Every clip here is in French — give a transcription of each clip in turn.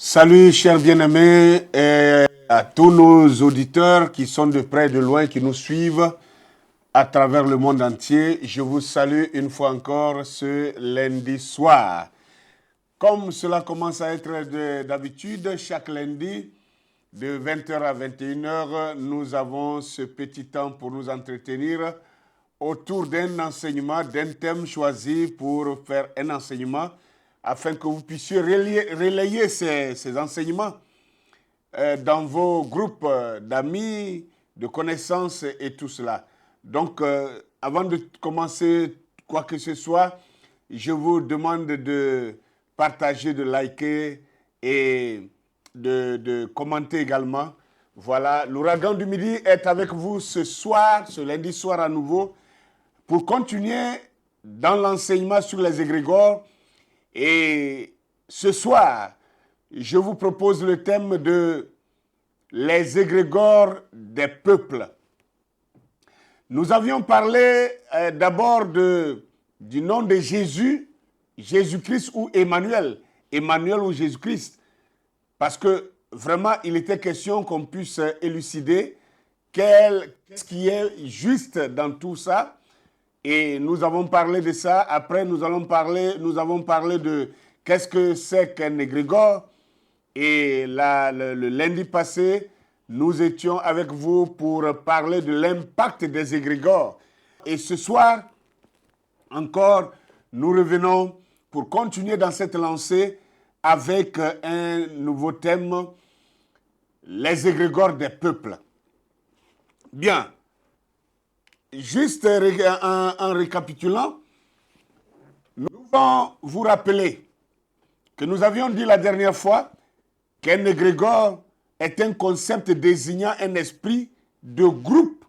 Salut chers bien-aimés et à tous nos auditeurs qui sont de près et de loin, qui nous suivent à travers le monde entier. Je vous salue une fois encore ce lundi soir. Comme cela commence à être d'habitude, chaque lundi, de 20h à 21h, nous avons ce petit temps pour nous entretenir autour d'un enseignement, d'un thème choisi pour faire un enseignement afin que vous puissiez relayer ces enseignements dans vos groupes d'amis, de connaissances et tout cela. Donc, avant de commencer quoi que ce soit, je vous demande de partager, de liker et de commenter également. Voilà, l'ouragan du midi est avec vous ce soir, ce lundi soir à nouveau, pour continuer dans l'enseignement sur les égrégores. Et ce soir, je vous propose le thème de les égrégores des peuples. Nous avions parlé d'abord du nom de Jésus, Jésus-Christ ou Emmanuel, Emmanuel ou Jésus-Christ, parce que vraiment, il était question qu'on puisse élucider qu'est-ce qui est juste dans tout ça. Et nous avons parlé de ça. Après, nous avons parlé de qu'est-ce que c'est qu'un égrégore. Et le lundi passé, nous étions avec vous pour parler de l'impact des égrégores. Et ce soir, encore, nous revenons pour continuer dans cette lancée avec un nouveau thème, les égrégores des peuples. Bien. Juste en récapitulant, nous allons vous rappeler que nous avions dit la dernière fois qu'un égrégore est un concept désignant un esprit de groupe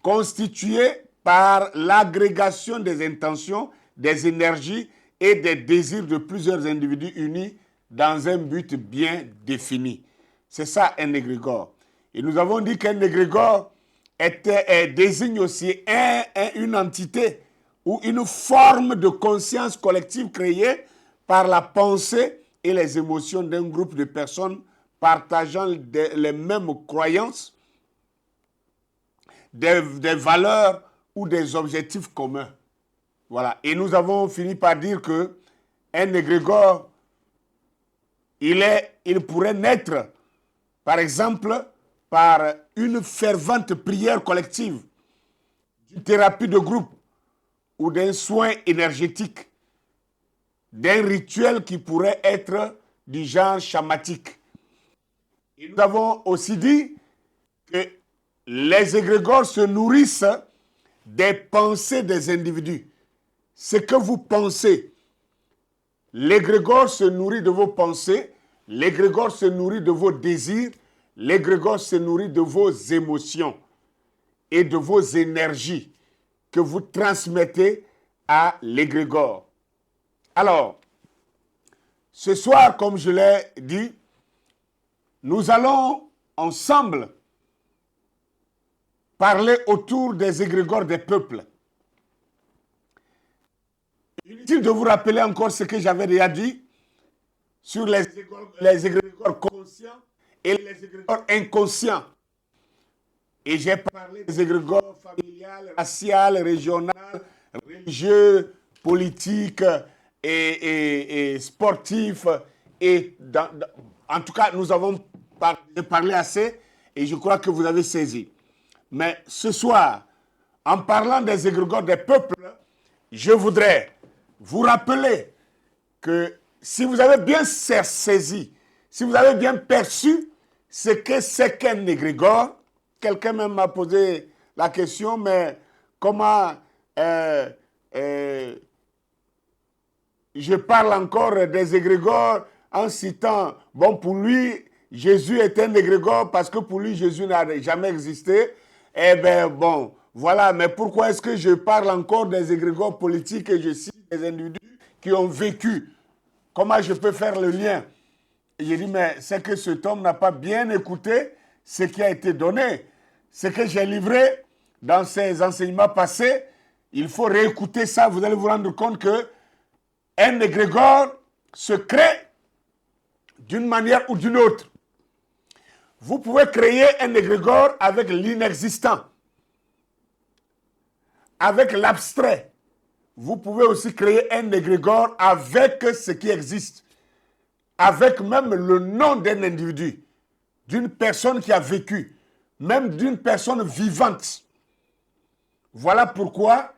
constitué par l'agrégation des intentions, des énergies et des désirs de plusieurs individus unis dans un but bien défini. C'est ça un égrégore. Et nous avons dit qu'un égrégore désigne aussi une entité ou une forme de conscience collective créée par la pensée et les émotions d'un groupe de personnes partageant les mêmes croyances, des valeurs ou des objectifs communs. Voilà. Et nous avons fini par dire que un égrégore, il pourrait naître, par exemple, par une fervente prière collective, d'une thérapie de groupe ou d'un soin énergétique, d'un rituel qui pourrait être du genre chamatique. Et nous avons aussi dit que les égrégores se nourrissent des pensées des individus. Ce que vous pensez, l'égrégore se nourrit de vos pensées, l'égrégore se nourrit de vos désirs, l'égrégore se nourrit de vos émotions et de vos énergies que vous transmettez à l'égrégore. Alors, ce soir, comme je l'ai dit, nous allons ensemble parler autour des égrégores des peuples. Inutile de vous rappeler encore ce que j'avais déjà dit sur les égrégores conscients et les égrégores inconscients. Et j'ai parlé des égrégores familiales, raciales, régionales, religieux, politiques et sportifs. Et en tout cas, nous avons parlé assez et je crois que vous avez saisi. Mais ce soir, en parlant des égrégores des peuples, je voudrais vous rappeler que si vous avez bien saisi, si vous avez bien perçu ce que c'est qu'un égrégore, quelqu'un même m'a posé la question, mais comment je parle encore des égrégores en citant, bon, pour lui, Jésus est un égrégore parce que pour lui, Jésus n'a jamais existé. Eh bien, bon, voilà, mais pourquoi est-ce que je parle encore des égrégores politiques et je cite des individus qui ont vécu? Comment je peux faire le lien? Et j'ai dit, mais c'est que cet homme n'a pas bien écouté ce qui a été donné. Ce que j'ai livré dans ces enseignements passés, il faut réécouter ça. Vous allez vous rendre compte que un égrégore se crée d'une manière ou d'une autre. Vous pouvez créer un égrégore avec l'inexistant, avec l'abstrait. Vous pouvez aussi créer un égrégore avec ce qui existe, avec même le nom d'un individu, d'une personne qui a vécu, même d'une personne vivante. Voilà pourquoi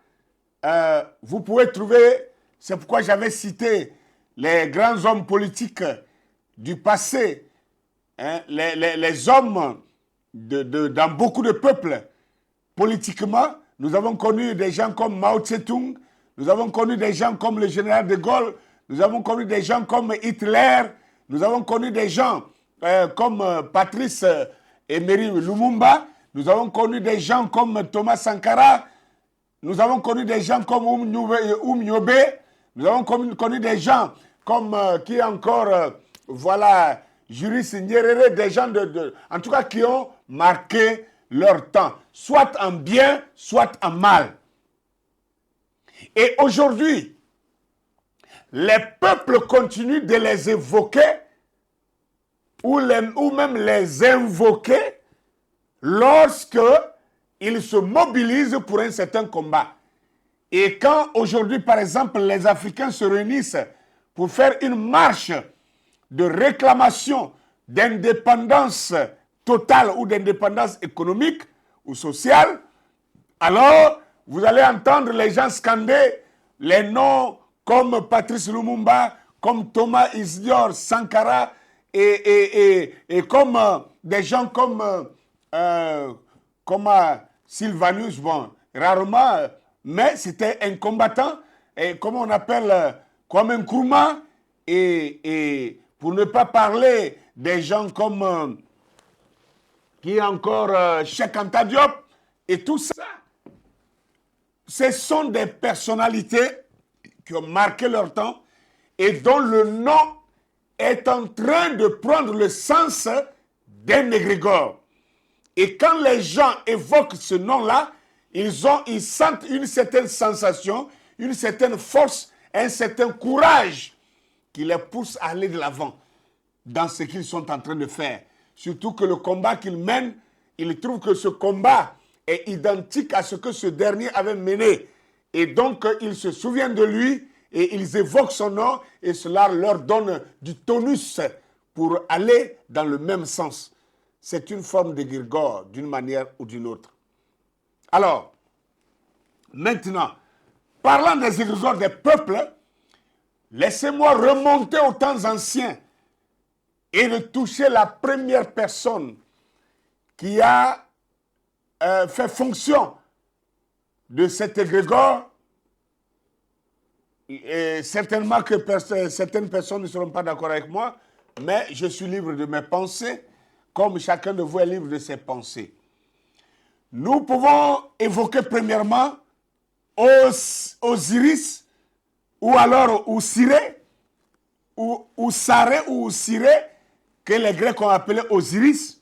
vous pouvez trouver, c'est pourquoi j'avais cité les grands hommes politiques du passé, hein, les hommes dans beaucoup de peuples. Politiquement, nous avons connu des gens comme Mao Tse-tung, nous avons connu des gens comme le général de Gaulle, nous avons connu des gens comme Hitler, nous avons connu des gens comme Patrice Emery Lumumba, nous avons connu des gens comme Thomas Sankara, nous avons connu des gens comme Nyobe, nous avons connu des gens comme qui encore, voilà, Juris Nyerere, des gens en tout cas qui ont marqué leur temps, soit en bien, soit en mal. Et aujourd'hui, les peuples continuent de les évoquer ou même les invoquer lorsque ils se mobilisent pour un certain combat. Et quand aujourd'hui, par exemple, les Africains se réunissent pour faire une marche de réclamation d'indépendance totale ou d'indépendance économique ou sociale, alors vous allez entendre les gens scander les noms comme Patrice Lumumba, comme Thomas Isidore Sankara et comme des gens comme Sylvanus, bon, rarement, mais c'était un combattant, et comme on appelle, comme un Nkrumah, et pour ne pas parler des gens comme, qui est encore, Cheikh Anta Diop, et tout ça, ce sont des personnalités qui ont marqué leur temps et dont le nom est en train de prendre le sens d'un égrégore. Et quand les gens évoquent ce nom-là, ils sentent une certaine sensation, une certaine force, un certain courage qui les pousse à aller de l'avant dans ce qu'ils sont en train de faire. Surtout que le combat qu'ils mènent, ils trouvent que ce combat est identique à ce que ce dernier avait mené. Et donc, ils se souviennent de lui et ils évoquent son nom et cela leur donne du tonus pour aller dans le même sens. C'est une forme d'égrégore d'une manière ou d'une autre. Alors, maintenant, parlant des égrégores des peuples, laissez-moi remonter aux temps anciens et de toucher la première personne qui a fait fonction de cet égrégore. Et certainement que certaines personnes ne seront pas d'accord avec moi, mais je suis libre de mes pensées, comme chacun de vous est libre de ses pensées. Nous pouvons évoquer premièrement Osiris, ou alors Osiré, ou Saré, ou Osiré, que les Grecs ont appelé Osiris.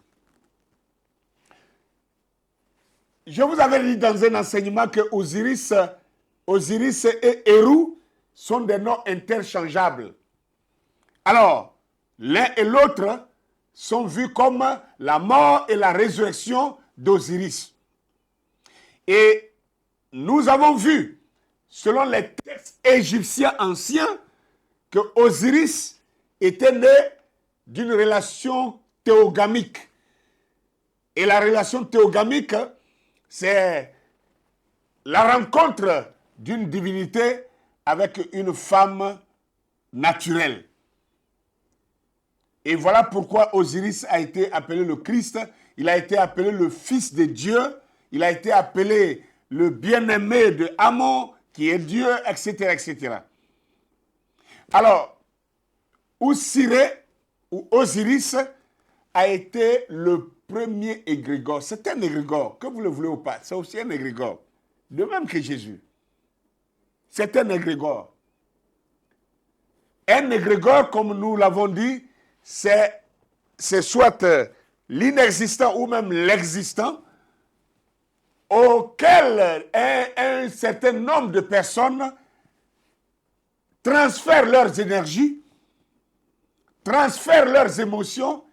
Je vous avais dit dans un enseignement que Osiris et Hérou sont des noms interchangeables. Alors, l'un et l'autre sont vus comme la mort et la résurrection d'Osiris. Et nous avons vu, selon les textes égyptiens anciens, que Osiris était né d'une relation théogamique. Et la relation théogamique, c'est la rencontre d'une divinité avec une femme naturelle. Et voilà pourquoi Osiris a été appelé le Christ, il a été appelé le Fils de Dieu, il a été appelé le bien-aimé de Amon, qui est Dieu, etc., etc. Alors, Osiré ou Osiris a été le premier égrégore. C'est un égrégore, que vous le voulez ou pas, c'est aussi un égrégore. De même que Jésus. C'est un égrégore. Un égrégore, comme nous l'avons dit, c'est soit l'inexistant ou même l'existant, auquel un certain nombre de personnes transfèrent leurs énergies, transfèrent leurs émotions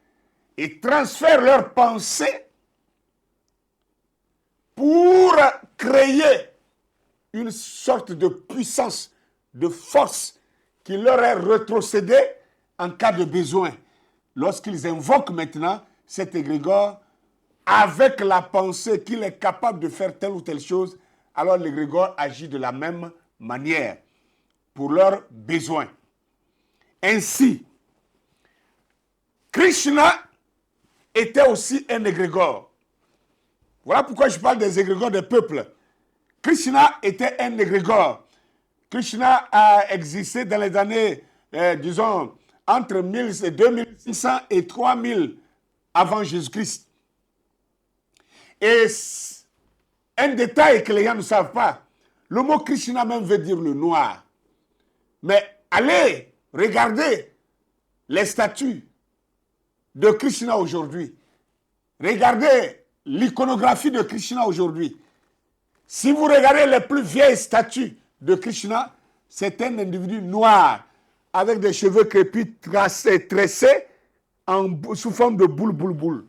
et transfèrent leurs pensées pour créer une sorte de puissance, de force qui leur est rétrocédée en cas de besoin. Lorsqu'ils invoquent maintenant cet égrégore avec la pensée qu'il est capable de faire telle ou telle chose, alors l'égrégore agit de la même manière pour leurs besoins. Ainsi, Krishna était aussi un égrégore. Voilà pourquoi je parle des égrégores des peuples. Krishna était un égrégore. Krishna a existé dans les années, disons, entre 2600 et 3000 avant Jésus-Christ. Et un détail que les gens ne savent pas, le mot Krishna même veut dire le noir. Mais allez regarder les statues de Krishna aujourd'hui. Regardez l'iconographie de Krishna aujourd'hui. Si vous regardez les plus vieilles statues de Krishna, c'est un individu noir avec des cheveux crépus tressés sous forme de boule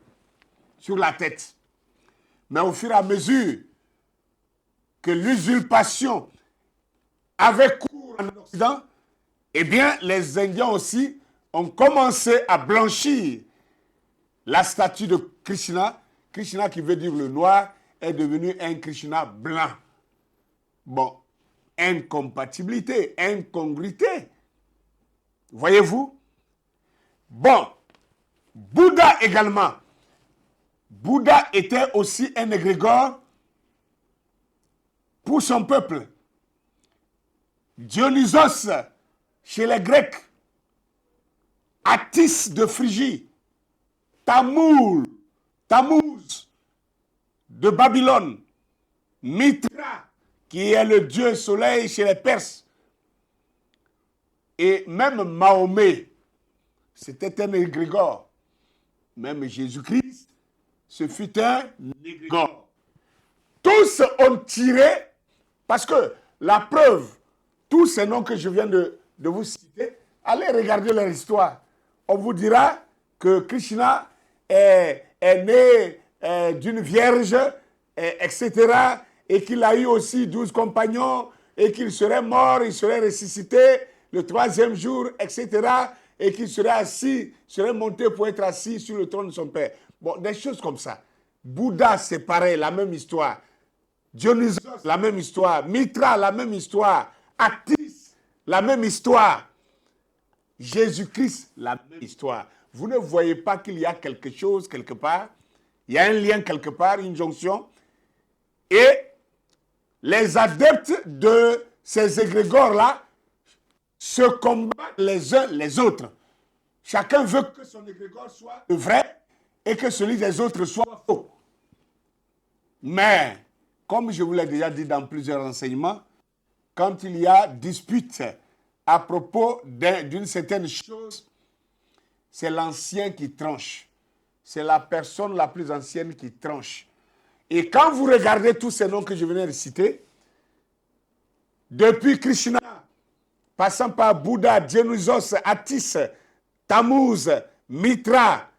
sur la tête. Mais au fur et à mesure que l'usurpation avait cours en Occident, eh bien, les Indiens aussi ont commencé à blanchir la statue de Krishna. Krishna, qui veut dire le noir, est devenu un Krishna blanc. Bon, incompatibilité, incongruité. Voyez-vous? Bon, Bouddha également. Bouddha était aussi un égrégore pour son peuple. Dionysos, chez les Grecs. Attis de Phrygie. Tammuz de Babylone. Mitra, qui est le dieu soleil chez les Perses. Et même Mahomet, c'était un égrégore. Même Jésus-Christ, ce fut un égrégore. Tous ont tiré, parce que la preuve, tous ces noms que je viens de vous citer, allez regarder leur histoire. On vous dira que Krishna est né d'une vierge, etc., et qu'il a eu aussi 12 compagnons, et qu'il serait mort, il serait ressuscité le 3e jour, etc., et qu'il serait assis, serait monté pour être assis sur le trône de son père. Bon, des choses comme ça. Bouddha, c'est pareil, la même histoire. Dionysos, la même histoire. Mitra, la même histoire. Attis, la même histoire. Jésus-Christ, la même histoire. Vous ne voyez pas qu'il y a quelque chose quelque part? Il y a un lien quelque part, une jonction. Et les adeptes de ces égrégores-là se combattent les uns les autres. Chacun veut que son égrégore soit vrai et que celui des autres soit faux. Mais, comme je vous l'ai déjà dit dans plusieurs enseignements, quand il y a dispute à propos d'une certaine chose, c'est l'ancien qui tranche. C'est la personne la plus ancienne qui tranche. Et quand vous regardez tous ces noms que je venais de citer, depuis Krishna, passant par Bouddha, Dionysos, Attis, Tammuz, Mitra,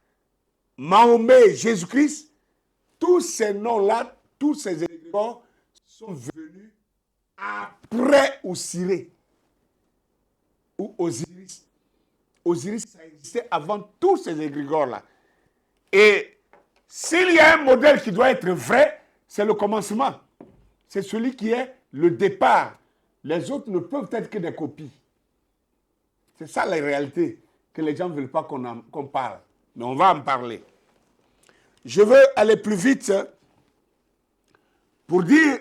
Mahomet, Jésus-Christ, tous ces noms-là, tous ces égrégores sont venus après Osiré ou Osiris. Osiris, ça existait avant tous ces égrégores-là. Et s'il y a un modèle qui doit être vrai, c'est le commencement. C'est celui qui est le départ. Les autres ne peuvent être que des copies. C'est ça la réalité que les gens ne veulent pas qu'on parle. Mais on va en parler. Je veux aller plus vite pour dire,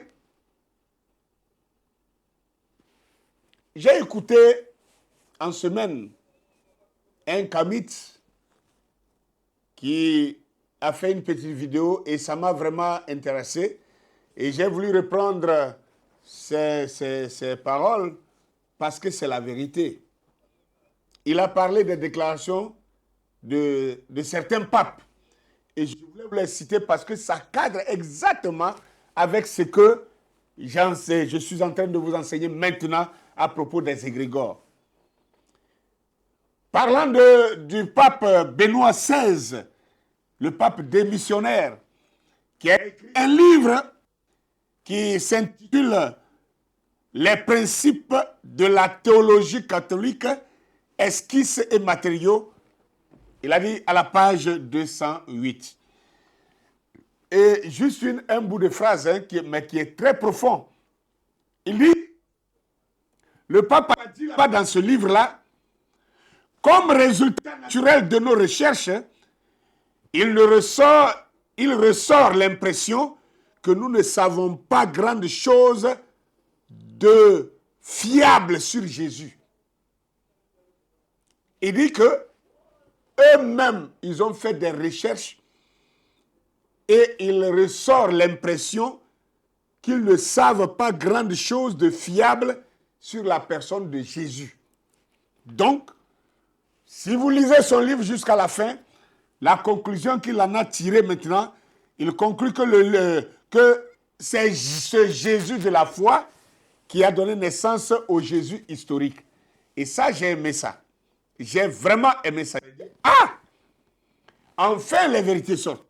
j'ai écouté en semaine un Kamit qui a fait une petite vidéo et ça m'a vraiment intéressé. Et j'ai voulu reprendre ces paroles parce que c'est la vérité. Il a parlé des déclarations de certains papes. Et je voulais vous les citer parce que ça cadre exactement avec ce que je suis en train de vous enseigner maintenant à propos des égrégores. Parlant du pape Benoît XVI, le pape démissionnaire, qui a écrit un livre qui s'intitule Les principes de la théologie catholique, esquisses et matériaux. Il a dit à la page 208. Et juste un bout de phrase, mais qui est très profond. Il dit, le pape a dit là dans ce livre-là, comme résultat naturel de nos recherches, il ressort l'impression que nous ne savons pas grande chose de fiable sur Jésus. Il dit que eux-mêmes, ils ont fait des recherches et il ressort l'impression qu'ils ne savent pas grande chose de fiable sur la personne de Jésus. Donc, si vous lisez son livre jusqu'à la fin, la conclusion qu'il en a tirée maintenant, il conclut que c'est ce Jésus de la foi qui a donné naissance au Jésus historique. Et ça, j'ai aimé ça. J'ai vraiment aimé ça. Ah! Enfin, les vérités sortent.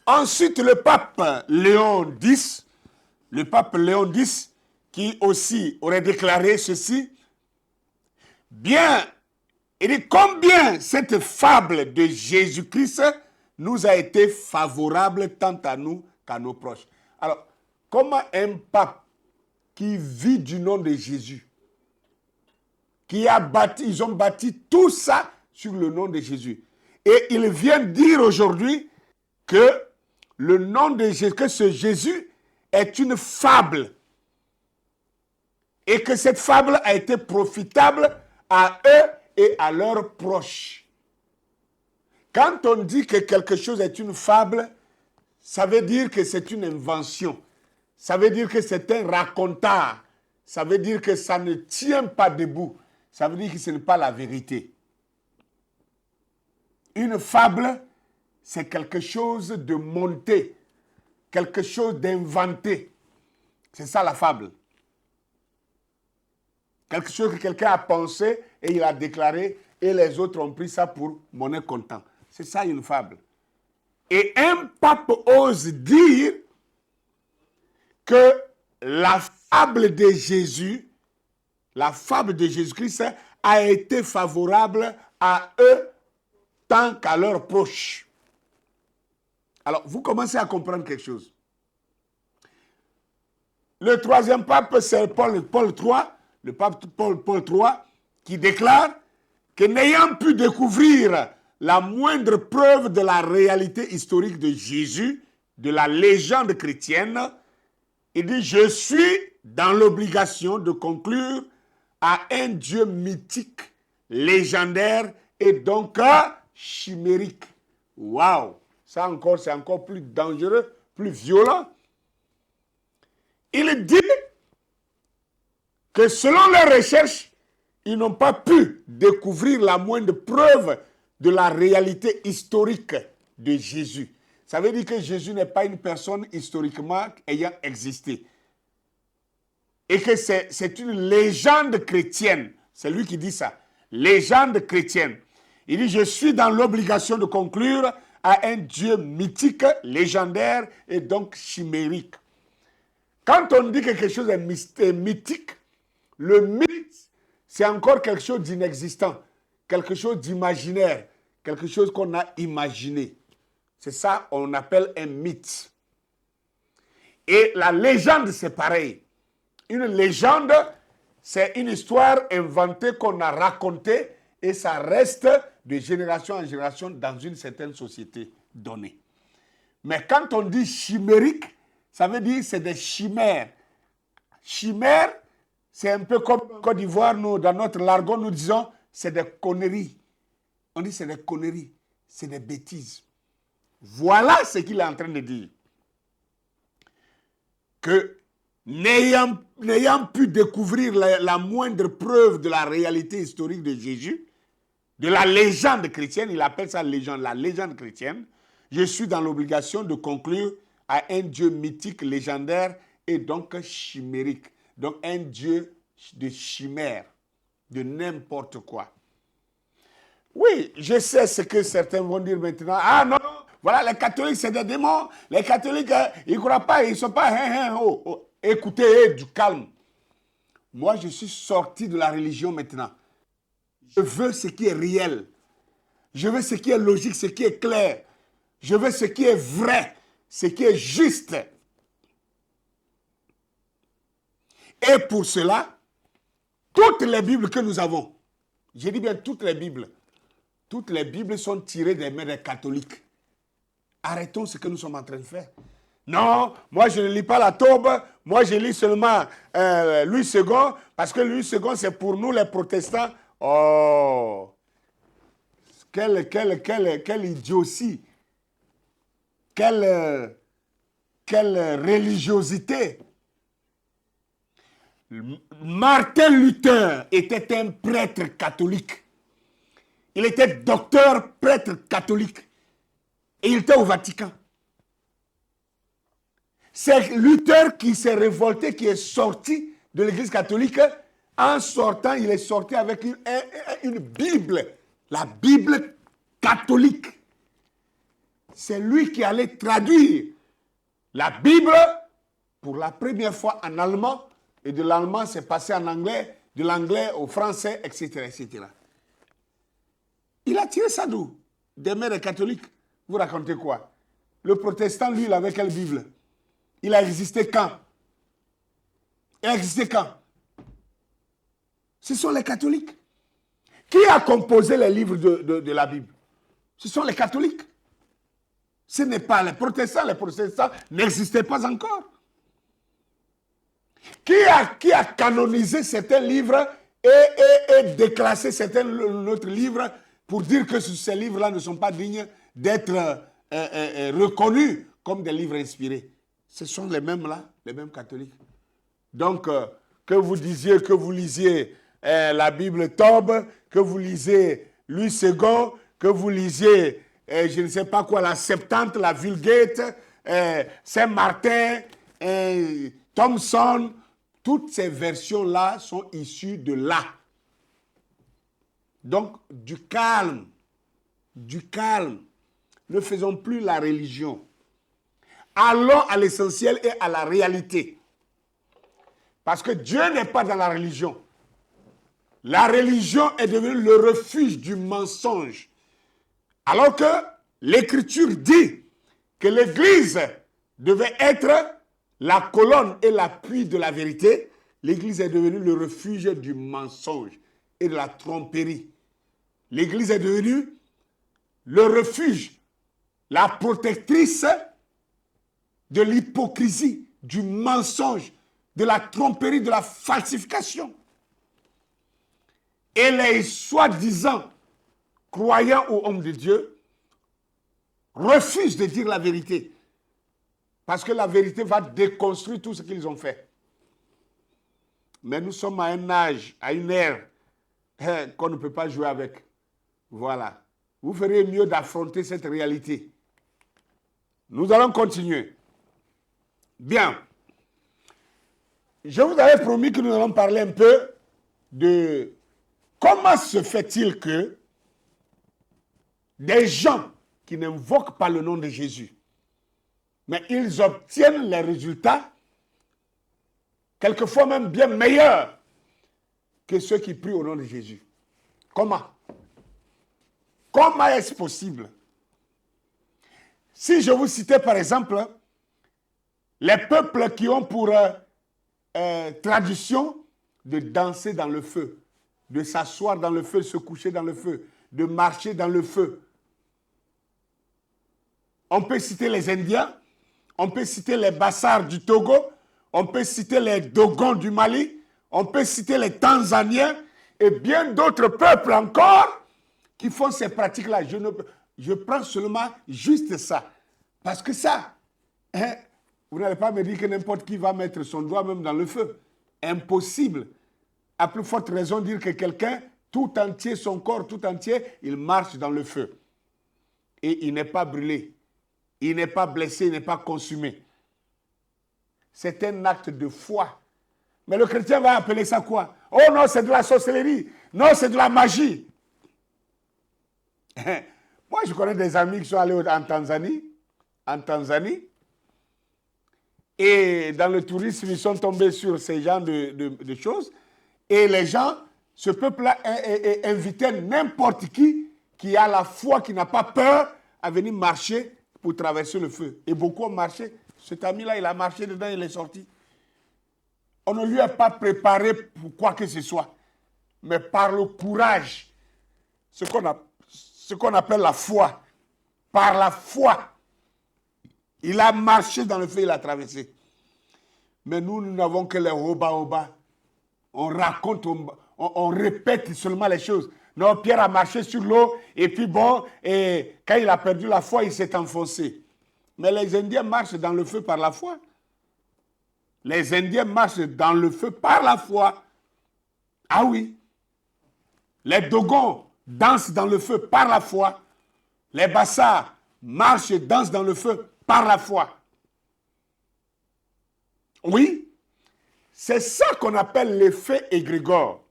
Ensuite, le pape Léon X, qui aussi aurait déclaré ceci, bien, il dit combien cette fable de Jésus-Christ nous a été favorable tant à nous qu'à nos proches. Alors, comment un pape qui vit du nom de Jésus, ils ont bâti tout ça sur le nom de Jésus. Et il vient dire aujourd'hui que le nom de Jésus, que ce Jésus est une fable. Et que cette fable a été profitable à eux et à leurs proches. Quand on dit que quelque chose est une fable, ça veut dire que c'est une invention. Ça veut dire que c'est un raconteur. Ça veut dire que ça ne tient pas debout. Ça veut dire que ce n'est pas la vérité. Une fable, c'est quelque chose de monté, quelque chose d'inventé. C'est ça la fable. Quelque chose que quelqu'un a pensé et il a déclaré et les autres ont pris ça pour monnaie comptant. C'est ça une fable. Et un pape ose dire que la fable de Jésus, la fable de Jésus-Christ a été favorable à eux tant qu'à leurs proches. Alors, vous commencez à comprendre quelque chose. Le troisième pape, c'est Paul III, le pape Paul III, qui déclare que n'ayant pu découvrir la moindre preuve de la réalité historique de Jésus, de la légende chrétienne, il dit « Je suis dans l'obligation de conclure à un Dieu mythique, légendaire et donc chimérique. » Waouh! Ça encore, c'est encore plus dangereux, plus violent. Il dit que selon leurs recherches, ils n'ont pas pu découvrir la moindre preuve de la réalité historique de Jésus. Ça veut dire que Jésus n'est pas une personne historiquement ayant existé. Et que c'est une légende chrétienne. C'est lui qui dit ça. Légende chrétienne. Il dit, je suis dans l'obligation de conclure à un Dieu mythique, légendaire et donc chimérique. Quand on dit que quelque chose est mythique, le mythe, c'est encore quelque chose d'inexistant, quelque chose d'imaginaire, quelque chose qu'on a imaginé. C'est ça qu'on appelle un mythe. Et la légende, c'est pareil. Une légende, c'est une histoire inventée qu'on a racontée et ça reste de génération en génération dans une certaine société donnée. Mais quand on dit chimérique, ça veut dire que c'est des chimères. Chimère, c'est un peu comme en Côte d'Ivoire, nous, dans notre jargon, nous disons c'est des conneries. On dit c'est des conneries, c'est des bêtises. Voilà ce qu'il est en train de dire. Que n'ayant pu découvrir la moindre preuve de la réalité historique de Jésus, de la légende chrétienne, il appelle ça légende, la légende chrétienne, je suis dans l'obligation de conclure à un Dieu mythique, légendaire et donc chimérique. Donc un Dieu de chimère. de n'importe quoi. Oui, je sais ce que certains vont dire maintenant. Ah non, voilà, les catholiques, c'est des démons. Les catholiques, ils ne croient pas, ils ne sont pas... oh, oh. Écoutez, du calme. Moi, je suis sorti de la religion maintenant. Je veux ce qui est réel. Je veux ce qui est logique, ce qui est clair. Je veux ce qui est vrai, ce qui est juste. Et pour cela, toutes les Bibles que nous avons, je dis bien toutes les Bibles sont tirées des mains des catholiques. Arrêtons ce que nous sommes en train de faire. Non, moi je ne lis pas la Taube, moi je lis seulement Louis II, parce que Louis II c'est pour nous les protestants. Oh, quelle idiotie, quelle religiosité. Martin Luther était un prêtre catholique. Il était docteur prêtre catholique. Et il était au Vatican. C'est Luther qui s'est révolté, qui est sorti de l'église catholique. En sortant, il est sorti avec une Bible. La Bible catholique. C'est lui qui allait traduire la Bible pour la première fois en allemand. Et de l'allemand, c'est passé en anglais, de l'anglais au français, etc., etc. Il a tiré ça d'où? Des mains des catholiques. Vous racontez quoi? Le protestant, lui, il avait quelle Bible? Il a existé quand? Il a existé quand? Ce sont les catholiques. Qui a composé les livres de la Bible? Ce sont les catholiques. Ce n'est pas les protestants. Les protestants n'existaient pas encore. Qui a canonisé certains livres et déclassé certains autres livres pour dire que ces livres-là ne sont pas dignes d'être reconnus comme des livres inspirés? Ce sont les mêmes là, les mêmes catholiques. Donc, que vous disiez, que vous lisiez la Bible Taube, que vous lisiez Louis II, que vous lisiez, je ne sais pas quoi, la Septante, la Vulgate, Saint-Martin, Thomson, toutes ces versions-là sont issues de là. Donc, du calme, du calme. Ne faisons plus la religion. Allons à l'essentiel et à la réalité. Parce que Dieu n'est pas dans la religion. La religion est devenue le refuge du mensonge. Alors que l'Écriture dit que l'Église devait être la colonne et l'appui de la vérité, l'Église est devenue le refuge du mensonge et de la tromperie. L'Église est devenue le refuge, la protectrice de l'hypocrisie, du mensonge, de la tromperie, de la falsification. Et les soi-disant croyants ou hommes de Dieu refusent de dire la vérité. Parce que la vérité va déconstruire tout ce qu'ils ont fait. Mais nous sommes à un âge, à une ère qu'on ne peut pas jouer avec. Voilà. Vous feriez mieux d'affronter cette réalité. Nous allons continuer. Bien. Je vous avais promis que nous allons parler un peu de comment se fait-il que des gens qui n'invoquent pas le nom de Jésus, mais ils obtiennent les résultats, quelquefois même bien meilleurs que ceux qui prient au nom de Jésus. Comment? Comment est-ce possible? Si je vous citais par exemple les peuples qui ont pour tradition de danser dans le feu, de s'asseoir dans le feu, de se coucher dans le feu, de marcher dans le feu. On peut citer les Indiens, on peut citer les Bassars du Togo, on peut citer les Dogons du Mali, on peut citer les Tanzaniens et bien d'autres peuples encore qui font ces pratiques-là. Je prends seulement juste ça. Parce que ça, vous n'allez pas me dire que n'importe qui va mettre son doigt même dans le feu. Impossible. À plus forte raison dire que quelqu'un, tout entier, son corps tout entier, il marche dans le feu. Et il n'est pas brûlé. Il n'est pas blessé, il n'est pas consumé. C'est un acte de foi. Mais le chrétien va appeler ça quoi? Oh non, c'est de la sorcellerie. Non, c'est de la magie. Moi, je connais des amis qui sont allés en Tanzanie. Et dans le tourisme, ils sont tombés sur ces genres de choses. Et les gens, ce peuple-là invitait n'importe qui a la foi, qui n'a pas peur, à venir marcher pour traverser le feu. Et beaucoup ont marché. Cet ami-là, il a marché dedans, il est sorti. On ne lui a pas préparé pour quoi que ce soit. Mais par le courage, ce qu'on appelle la foi. Par la foi. Il a marché dans le feu, il a traversé. Mais nous n'avons que les oba-oba. On raconte, on répète seulement les choses. Non, Pierre a marché sur l'eau, et puis bon, et quand il a perdu la foi, il s'est enfoncé. Mais les Indiens marchent dans le feu par la foi. Les Indiens marchent dans le feu par la foi. Ah oui. Les Dogons dansent dans le feu par la foi. Les Bassards marchent et dansent dans le feu par la foi. Oui, c'est ça qu'on appelle l'effet égrégore.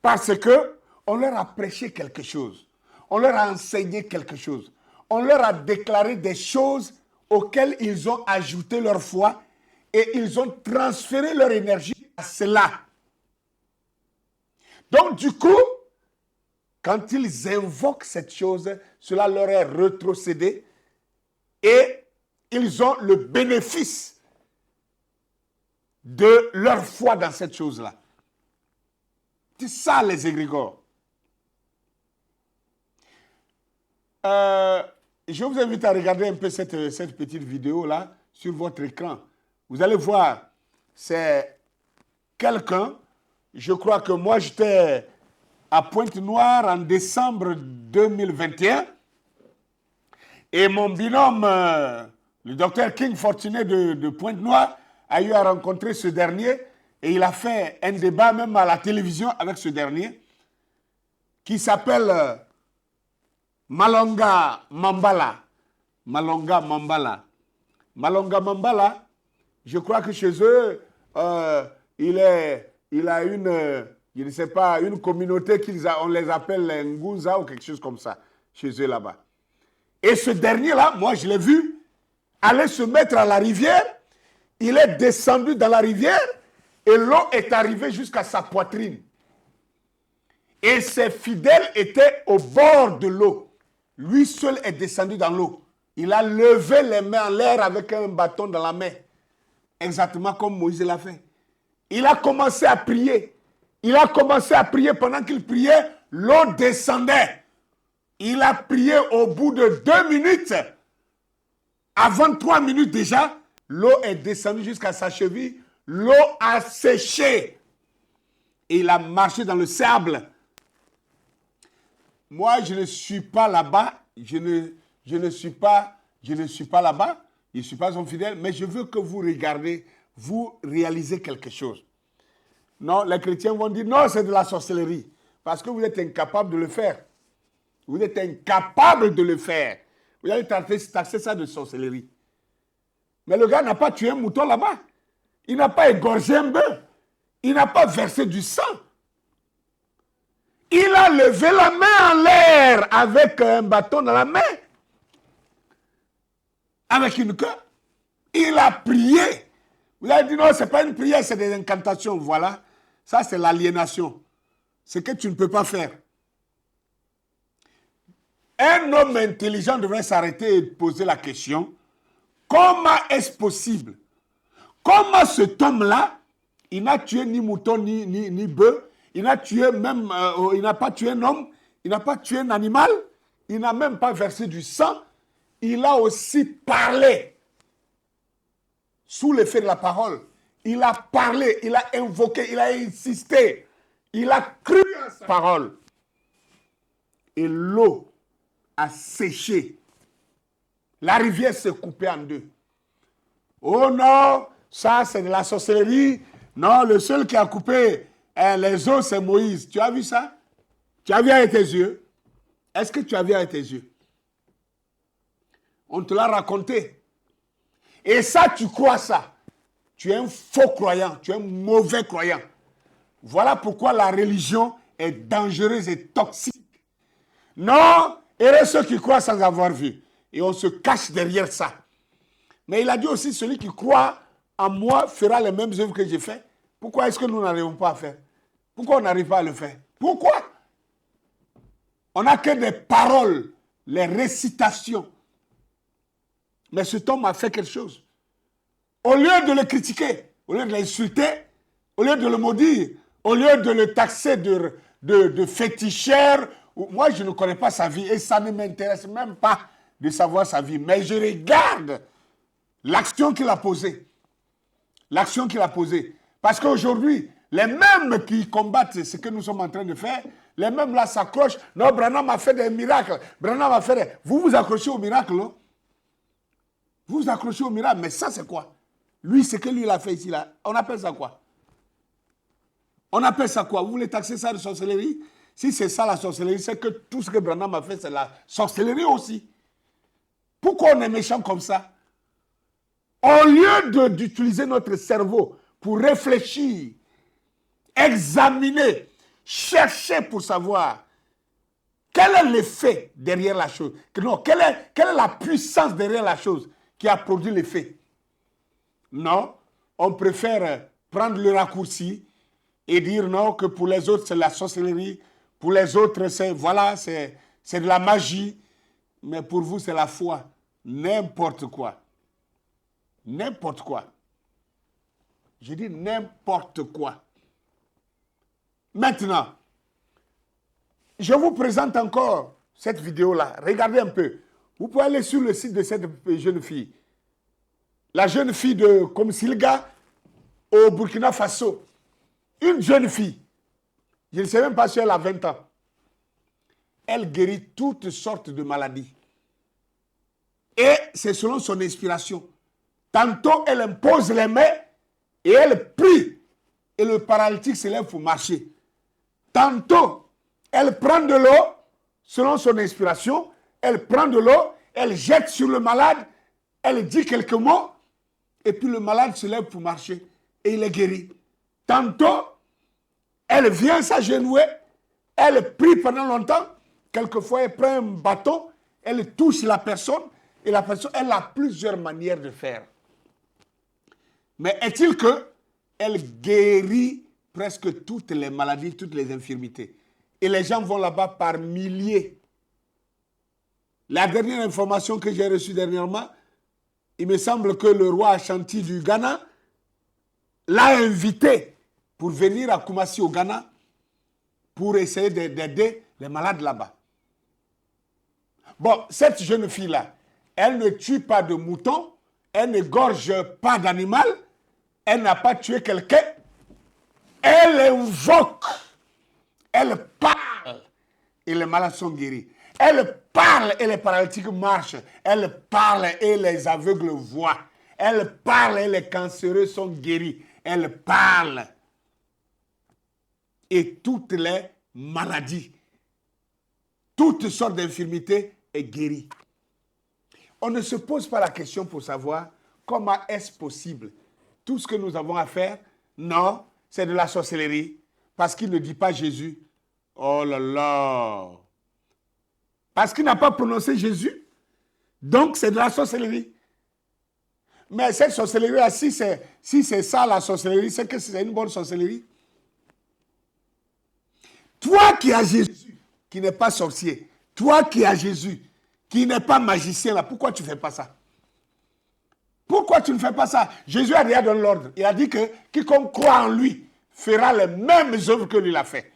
Parce que on leur a prêché quelque chose. On leur a enseigné quelque chose. On leur a déclaré des choses auxquelles ils ont ajouté leur foi et ils ont transféré leur énergie à cela. Donc du coup, quand ils invoquent cette chose, cela leur est rétrocédé et ils ont le bénéfice de leur foi dans cette chose-là. C'est ça les égrégores. Je vous invite à regarder un peu cette petite vidéo-là sur votre écran. Vous allez voir, c'est quelqu'un, je crois que moi j'étais à Pointe-Noire en décembre 2021 et mon binôme, le docteur King Fortuné de Pointe-Noire, a eu à rencontrer ce dernier et il a fait un débat même à la télévision avec ce dernier qui s'appelle Malonga Mambala. Malonga Mambala. Malonga Mambala, je crois que chez eux, il a une, je ne sais pas, une communauté on les appelle les Nguza ou quelque chose comme ça, chez eux là-bas. Et ce dernier-là, moi je l'ai vu aller se mettre à la rivière. Il est descendu dans la rivière et l'eau est arrivée jusqu'à sa poitrine. Et ses fidèles étaient au bord de l'eau. Lui seul est descendu dans l'eau. Il a levé les mains en l'air avec un bâton dans la main. Exactement comme Moïse l'a fait. Il a commencé à prier. Il a commencé à prier. Pendant qu'il priait, l'eau descendait. Il a prié au bout de 2 minutes. Avant 3 minutes déjà, l'eau est descendue jusqu'à sa cheville. L'eau a séché. Et il a marché dans le sable. Moi, je ne suis pas là-bas. Je ne suis pas là-bas. Je ne suis pas son fidèle. Mais je veux que vous regardez, vous réalisez quelque chose. Non, les chrétiens vont dire, non, c'est de la sorcellerie. Parce que vous êtes incapable de le faire. Vous êtes incapable de le faire. Vous allez taxer ça de sorcellerie. Mais le gars n'a pas tué un mouton là-bas. Il n'a pas égorgé un bœuf. Il n'a pas versé du sang. Il a levé la main en l'air avec un bâton dans la main. Avec une queue. Il a prié. Vous avez dit non, ce n'est pas une prière, c'est des incantations. Voilà. Ça, c'est l'aliénation. Ce que tu ne peux pas faire. Un homme intelligent devrait s'arrêter et poser la question, comment est-ce possible? Comment cet homme-là, il n'a tué ni mouton ni bœuf, il n'a tué même, il n'a pas tué un homme, il n'a pas tué un animal, il n'a même pas versé du sang, il a aussi parlé sous l'effet de la parole. Il a parlé, il a invoqué, il a insisté, il a cru à sa parole. Et l'eau a séché. La rivière s'est coupée en deux. Oh non, ça c'est de la sorcellerie. Non, le seul qui a coupé les eaux, c'est Moïse. Tu as vu ça? Tu as vu avec tes yeux? Est-ce que tu as vu avec tes yeux? On te l'a raconté. Et ça, tu crois ça. Tu es un faux croyant, tu es un mauvais croyant. Voilà pourquoi la religion est dangereuse et toxique. Non, heureux ceux qui croient sans avoir vu. Et on se cache derrière ça. Mais il a dit aussi, celui qui croit en moi fera les mêmes œuvres que j'ai fait. Pourquoi est-ce que nous n'arrivons pas à faire? Pourquoi on n'arrive pas à le faire? Pourquoi? On n'a que des paroles, les récitations. Mais cet homme a fait quelque chose. Au lieu de le critiquer, au lieu de l'insulter, au lieu de le maudire, au lieu de le taxer de féticheur, moi je ne connais pas sa vie et ça ne m'intéresse même pas de savoir sa vie. Mais je regarde l'action qu'il a posée. L'action qu'il a posée. Parce qu'aujourd'hui, les mêmes qui combattent ce que nous sommes en train de faire, les mêmes là s'accrochent. Non, Branham a fait des miracles. Branham a fait des... Vous vous accrochez au miracle, non? Vous vous accrochez au miracle. Mais ça, c'est quoi? Lui, ce que lui, il a fait ici, là, on appelle ça quoi? On appelle ça quoi? Vous voulez taxer ça de sorcellerie? Si c'est ça la sorcellerie, c'est que tout ce que Branham a fait, c'est la sorcellerie aussi. Pourquoi on est méchant comme ça? Au lieu d'utiliser notre cerveau pour réfléchir, examiner, chercher pour savoir quel est l'effet derrière la chose. Non, quelle est la puissance derrière la chose qui a produit l'effet. Non, on préfère prendre le raccourci et dire non, que pour les autres c'est la sorcellerie, pour les autres c'est voilà, c'est de la magie, mais pour vous c'est la foi. N'importe quoi. N'importe quoi. Je dis n'importe quoi. Maintenant, je vous présente encore cette vidéo-là. Regardez un peu. Vous pouvez aller sur le site de cette jeune fille. La jeune fille de Komsilga au Burkina Faso. Une jeune fille. Je ne sais même pas si elle a 20 ans. Elle guérit toutes sortes de maladies. Et c'est selon son inspiration. Tantôt, elle impose les mains et elle prie. Et le paralytique se lève pour marcher. Tantôt, elle prend de l'eau, selon son inspiration, elle prend de l'eau, elle jette sur le malade, elle dit quelques mots, et puis le malade se lève pour marcher, et il est guéri. Tantôt, elle vient s'agenouiller, elle prie pendant longtemps, quelquefois elle prend un bâton, elle touche la personne, et la personne, elle a plusieurs manières de faire. Mais est-il que elle guérit presque toutes les maladies, toutes les infirmités. Et les gens vont là-bas par milliers. La dernière information que j'ai reçue dernièrement, il me semble que le roi Ashanti du Ghana l'a invité pour venir à Kumasi au Ghana pour essayer d'aider les malades là-bas. Bon, cette jeune fille-là, elle ne tue pas de mouton, elle ne gorge pas d'animal, elle n'a pas tué quelqu'un. Elle invoque, elle parle et les malades sont guéris. Elle parle et les paralytiques marchent. Elle parle et les aveugles voient. Elle parle et les cancéreux sont guéris. Elle parle. Et toutes les maladies, toutes sortes d'infirmités est guérie. On ne se pose pas la question pour savoir comment est-ce possible. Tout ce que nous avons à faire, non, c'est de la sorcellerie. Parce qu'il ne dit pas Jésus. Oh là là. Parce qu'il n'a pas prononcé Jésus. Donc, c'est de la sorcellerie. Mais cette sorcellerie-là, si c'est ça la sorcellerie, c'est que c'est une bonne sorcellerie. Toi qui as Jésus, qui n'est pas sorcier, toi qui as Jésus, qui n'est pas magicien, là, pourquoi tu ne fais pas ça? Pourquoi tu ne fais pas ça? Jésus a déjà donné l'ordre. Il a dit que quiconque croit en lui fera les mêmes œuvres que lui l'a fait.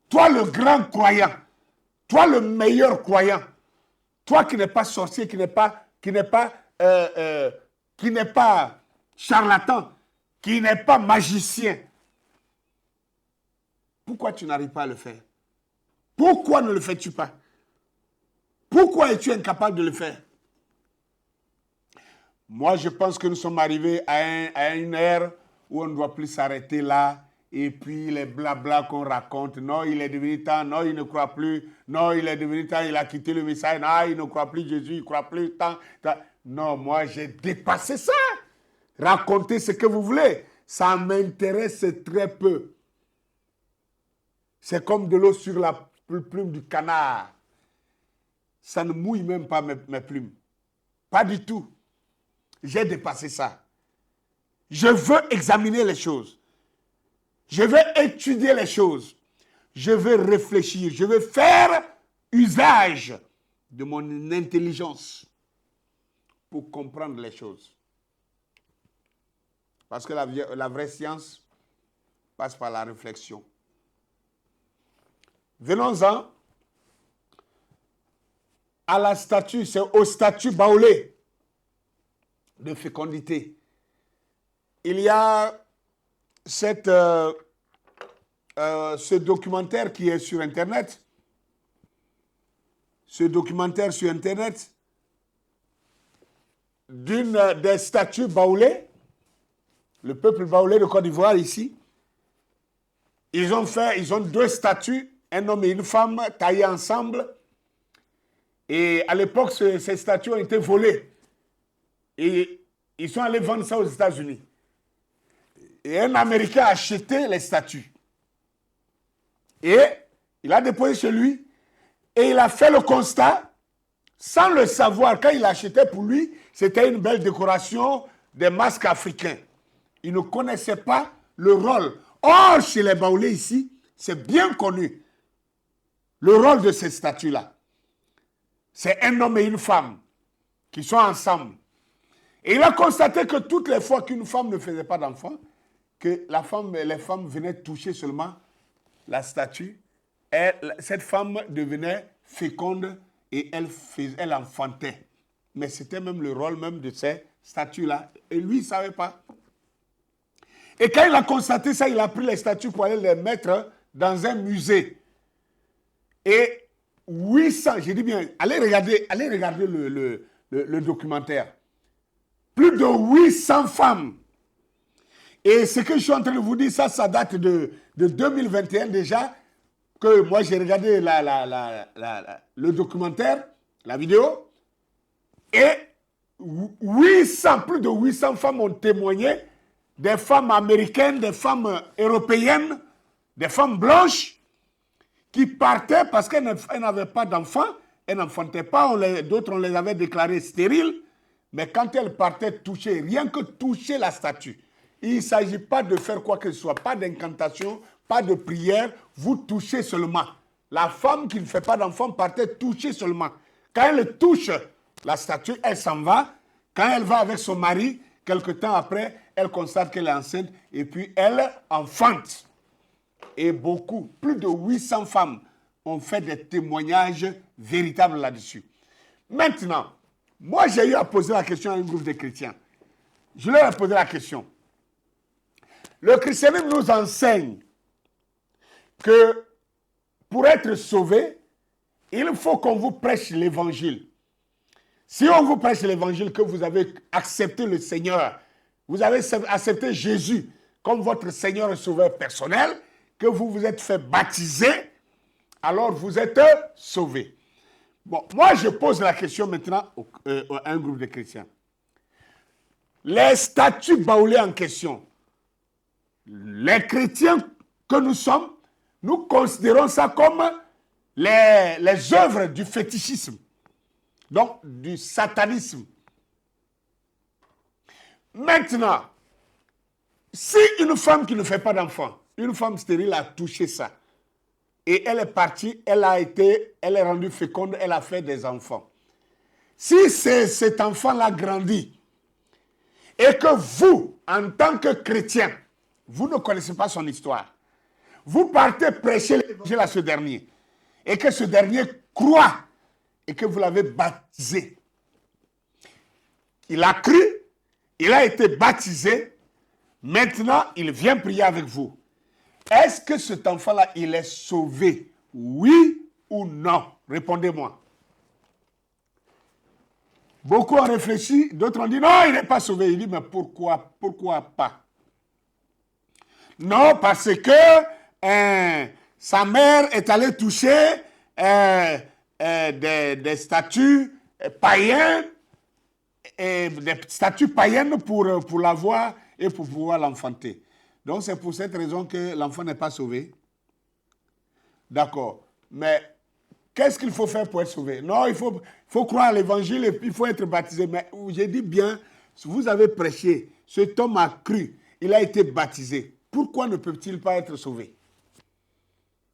Toi le grand croyant, toi le meilleur croyant, toi qui n'es pas sorcier, qui n'est pas charlatan, qui n'est pas magicien, pourquoi tu n'arrives pas à le faire? Pourquoi ne le fais-tu pas? Pourquoi es-tu incapable de le faire? Moi, je pense que nous sommes arrivés à une ère où on ne doit plus s'arrêter là. Et puis les blabla qu'on raconte. Non, il est devenu temps. Non, il ne croit plus. Non, il est devenu temps. Il a quitté le message. Non, il ne croit plus Jésus. Il ne croit plus tant. Non, moi, j'ai dépassé ça. Racontez ce que vous voulez. Ça m'intéresse très peu. C'est comme de l'eau sur la plume du canard. Ça ne mouille même pas mes plumes. Pas du tout. J'ai dépassé ça. Je veux examiner les choses. Je veux étudier les choses. Je veux réfléchir. Je veux faire usage de mon intelligence pour comprendre les choses. Parce que la vraie science passe par la réflexion. Venons-en à la statue, c'est au statut baoulé de fécondité. Il y a ce documentaire qui est sur Internet. Ce documentaire sur Internet d'une des statues baoulées, le peuple baoulé de Côte d'Ivoire ici. Ils ont deux statues, un homme et une femme taillées ensemble. Et à l'époque, ces statues ont été volées. Et ils sont allés vendre ça aux États-Unis. Et un Américain a acheté les statues. Et il a déposé chez lui. Et il a fait le constat, sans le savoir, quand il achetait pour lui, c'était une belle décoration des masques africains. Il ne connaissait pas le rôle. Or, chez les Baoulés ici, c'est bien connu. Le rôle de ces statues-là. C'est un homme et une femme qui sont ensemble. Et il a constaté que toutes les fois qu'une femme ne faisait pas d'enfant, que les femmes venaient toucher seulement la statue, cette femme devenait féconde et elle enfantait. Mais c'était même le rôle même de ces statues-là. Et lui, il ne savait pas. Et quand il a constaté ça, il a pris les statues pour aller les mettre dans un musée. Et 800, j'ai dit bien, allez regarder le documentaire. Plus de 800 femmes. Et ce que je suis en train de vous dire, ça date de 2021 déjà, que moi j'ai regardé le documentaire, la vidéo, et plus de 800 femmes ont témoigné, des femmes américaines, des femmes européennes, des femmes blanches, qui partaient parce qu'elles n'avaient pas d'enfants, elles n'enfantaient pas, d'autres on les avait déclarées stériles, mais quand elles partaient toucher, rien que toucher la statue, il ne s'agit pas de faire quoi que ce soit, pas d'incantation, pas de prière, vous touchez seulement. La femme qui ne fait pas d'enfant partait toucher seulement. Quand elle touche la statue, elle s'en va. Quand elle va avec son mari, quelque temps après, elle constate qu'elle est enceinte et puis elle enfante. Et beaucoup, plus de 800 femmes ont fait des témoignages véritables là-dessus. Maintenant, moi j'ai eu à poser la question à un groupe de chrétiens. Je leur ai posé la question. Le christianisme nous enseigne que pour être sauvé, il faut qu'on vous prêche l'évangile. Si on vous prêche l'évangile, que vous avez accepté le Seigneur, vous avez accepté Jésus comme votre Seigneur et Sauveur personnel, que vous vous êtes fait baptiser, alors vous êtes sauvé. Bon, moi je pose la question maintenant à un groupe de chrétiens. Les statues baoulées en question, les chrétiens que nous sommes, nous considérons ça comme les œuvres du fétichisme, donc du satanisme. Maintenant, si une femme qui ne fait pas d'enfant, une femme stérile a touché ça, et elle est partie, elle est rendue féconde, elle a fait des enfants. Si cet enfant-là grandit, et que vous, en tant que chrétien, vous ne connaissez pas son histoire, vous partez prêcher l'évangile à ce dernier, et que ce dernier croit, et que vous l'avez baptisé. Il a cru, il a été baptisé, maintenant il vient prier avec vous. Est-ce que cet enfant-là, il est sauvé? Oui ou non? Répondez-moi. Beaucoup ont réfléchi, d'autres ont dit non, il n'est pas sauvé. Il dit mais pourquoi pas? Non, parce que sa mère est allée toucher des statues païennes, des statues païennes pour l'avoir et pour pouvoir l'enfanter. Donc c'est pour cette raison que l'enfant n'est pas sauvé. D'accord. Mais qu'est-ce qu'il faut faire pour être sauvé? Non, il faut croire à l'évangile et puis il faut être baptisé. Mais j'ai dit bien, vous avez prêché, cet homme a cru, il a été baptisé. Pourquoi ne peut-il pas être sauvé?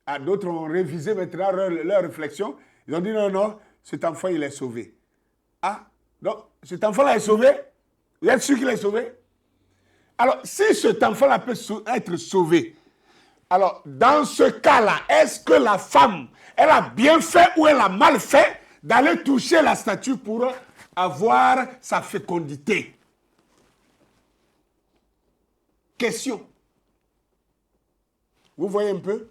Ah, d'autres ont révisé maintenant leur réflexion. Ils ont dit non, non, cet enfant, il est sauvé. Ah, donc, cet enfant-là est sauvé? Vous êtes sûr qu'il est sauvé? Alors, si cet enfant-là peut être sauvé, alors, dans ce cas-là, est-ce que la femme, elle a bien fait ou elle a mal fait d'aller toucher la statue pour avoir sa fécondité? Question. Vous voyez un peu?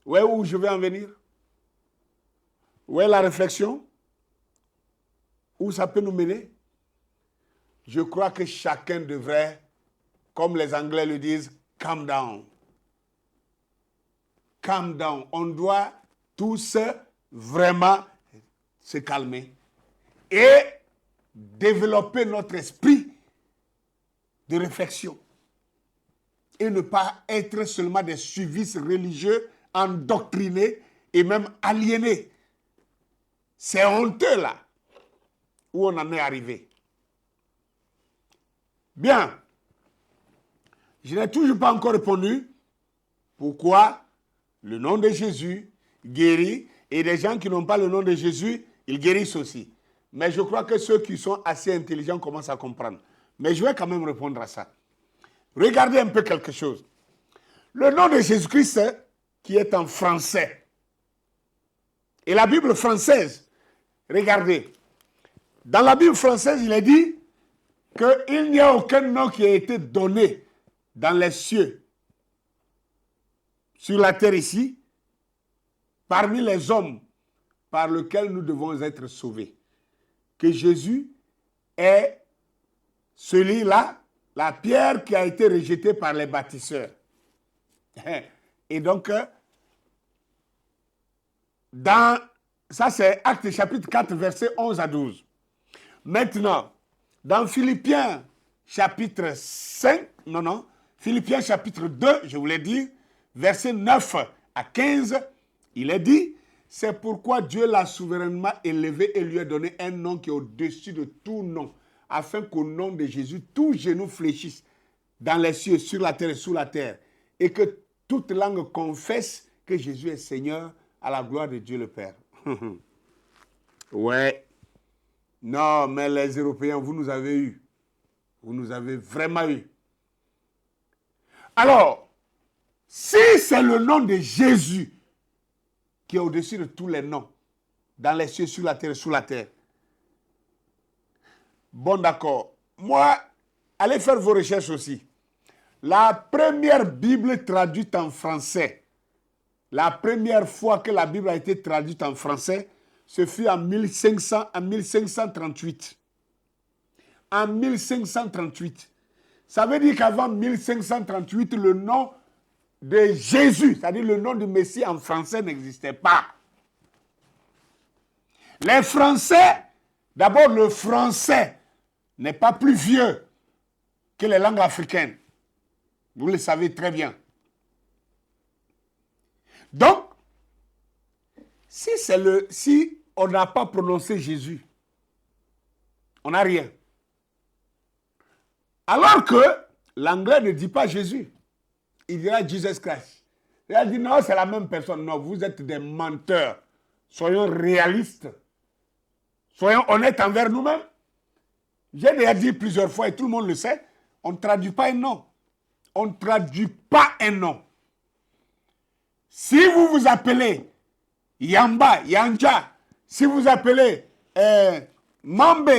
Où est où je vais en venir? Où est la réflexion? Où ça peut nous mener? Je crois que chacun devrait, comme les Anglais le disent, calm down. Calm down. On doit tous vraiment se calmer et développer notre esprit de réflexion et ne pas être seulement des suivistes religieux endoctrinés et même aliénés. C'est honteux là où on en est arrivé. Bien. Je n'ai toujours pas encore répondu pourquoi le nom de Jésus guérit et les gens qui n'ont pas le nom de Jésus, ils guérissent aussi. Mais je crois que ceux qui sont assez intelligents commencent à comprendre. Mais je vais quand même répondre à ça. Regardez un peu quelque chose. Le nom de Jésus-Christ qui est en français et la Bible française, regardez. Dans la Bible française, il est dit qu'il n'y a aucun nom qui a été donné dans les cieux, sur la terre ici, parmi les hommes par lesquels nous devons être sauvés. Que Jésus est celui-là, la pierre qui a été rejetée par les bâtisseurs. Et donc, ça c'est Actes chapitre 4, versets 11 à 12. Maintenant, dans Philippiens chapitre 5, Philippiens chapitre 2, je vous l'ai dit, versets 9 à 15, il est dit, c'est pourquoi Dieu l'a souverainement élevé et lui a donné un nom qui est au-dessus de tout nom, afin qu'au nom de Jésus, tout genou fléchisse dans les cieux, sur la terre et sous la terre, et que toute langue confesse que Jésus est Seigneur à la gloire de Dieu le Père. Ouais. Non, mais les Européens, vous nous avez eu. Vous nous avez vraiment eu. Alors, si c'est le nom de Jésus qui est au-dessus de tous les noms, dans les cieux, sur la terre et sous la terre. Bon, d'accord. Moi, allez faire vos recherches aussi. La première Bible traduite en français, la première fois que la Bible a été traduite en français, ce fut en 1538. En 1538. Ça veut dire qu'avant 1538, le nom de Jésus, c'est-à-dire le nom du Messie en français n'existait pas. Les Français, d'abord le français n'est pas plus vieux que les langues africaines. Vous le savez très bien. Donc, si on n'a pas prononcé Jésus, on n'a rien. Alors que l'anglais ne dit pas Jésus. Il dira Jesus Christ. Il a dit non, c'est la même personne. Non, vous êtes des menteurs. Soyons réalistes. Soyons honnêtes envers nous-mêmes. J'ai déjà dit plusieurs fois et tout le monde le sait, on ne traduit pas un nom. On ne traduit pas un nom. Si vous vous appelez Yamba, Yanja, si vous appelez Mambe,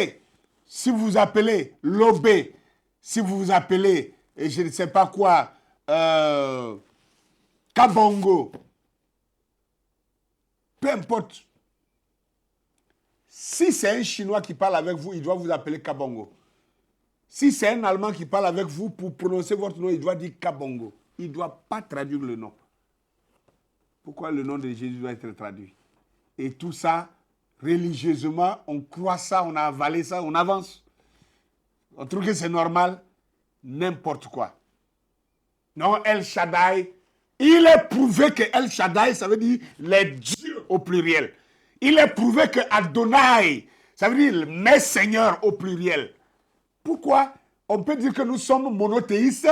si vous appelez Lobé, si vous vous appelez, je ne sais pas quoi, Kabongo, peu importe. Si c'est un Chinois qui parle avec vous, il doit vous appeler Kabongo. Si c'est un Allemand qui parle avec vous, pour prononcer votre nom, il doit dire Kabongo. Il ne doit pas traduire le nom. Pourquoi le nom de Jésus doit être traduit? Et tout ça, religieusement, on croit ça, on a avalé ça, on avance. On trouve que c'est normal, n'importe quoi. Non, El Shaddai, Il est prouvé que El Shaddai, ça veut dire les dieux au pluriel. Il est prouvé que Adonai, ça veut dire mes seigneurs au pluriel. Pourquoi on peut dire que nous sommes monothéistes